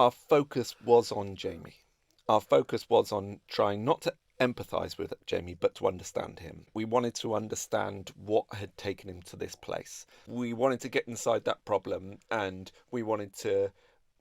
Our focus was on Jamie. Our focus was on trying not to empathise with Jamie, but to understand him. We wanted to understand what had taken him to this place. We wanted to get inside that problem and we wanted to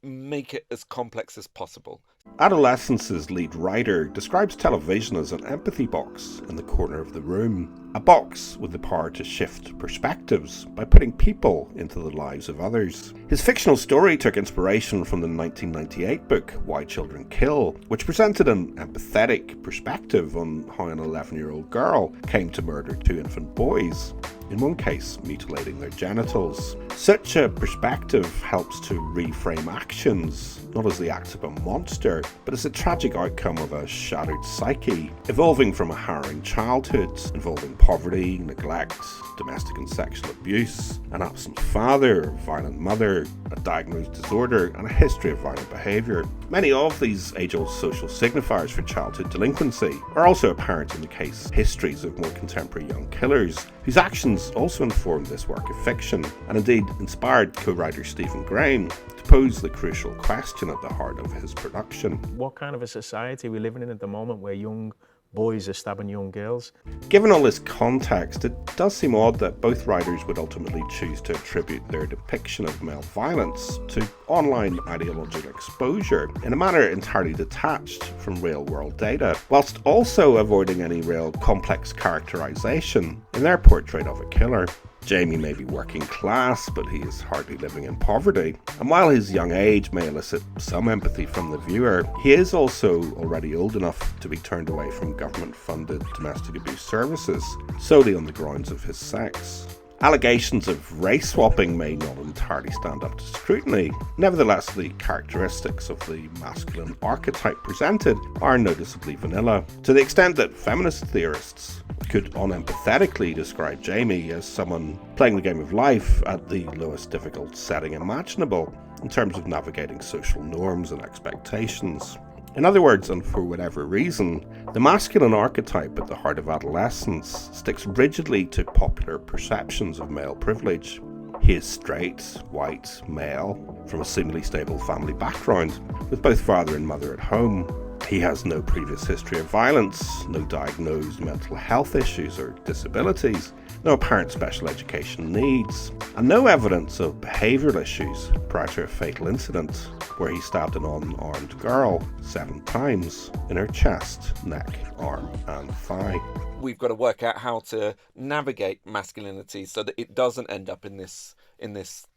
make it as complex as possible. Adolescence's lead writer describes television as an empathy box in the corner of the room. A box with the power to shift perspectives by putting people into the lives of others. His fictional story took inspiration from the 1998 book Why Children Kill, which presented an empathetic perspective on how an 11-year-old girl came to murder two infant boys, in one case mutilating their genitals. Such a perspective helps to reframe actions, not as the acts of a monster, but as a tragic outcome of a shattered psyche, evolving from a harrowing childhood involving poverty, neglect, domestic and sexual abuse, an absent father, a violent mother, a diagnosed disorder, and a history of violent behaviour. Many of these age-old social signifiers for childhood delinquency are also apparent in the case histories of more contemporary young killers, whose actions also informed this work of fiction, and indeed inspired co-writer Stephen Graham to pose the crucial question at the heart of his production. What kind of a society are we living in at the moment where young boys are stabbing young girls? Given all this context, it does seem odd that both writers would ultimately choose to attribute their depiction of male violence to online ideological exposure in a manner entirely detached from real-world data, whilst also avoiding any real complex characterization in their portrait of a killer. Jamie may be working class, but he is hardly living in poverty. And while his young age may elicit some empathy from the viewer, he is also already old enough to be turned away from government-funded domestic abuse services, solely on the grounds of his sex. Allegations of race swapping may not entirely stand up to scrutiny. Nevertheless, the characteristics of the masculine archetype presented are noticeably vanilla, to the extent that feminist theorists could unempathetically describe Jamie as someone playing the game of life at the lowest difficult setting imaginable in terms of navigating social norms and expectations. In other words, and for whatever reason, the masculine archetype at the heart of adolescence sticks rigidly to popular perceptions of male privilege. He is straight, white, male, from a seemingly stable family background, with both father and mother at home. He has no previous history of violence, no diagnosed mental health issues or disabilities, no apparent special education needs, and no evidence of behavioural issues prior to a fatal incident where he stabbed an unarmed girl 7 times in her chest, neck, arm and thigh. We've got to work out how to navigate masculinity so that it doesn't end up in this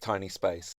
tiny space.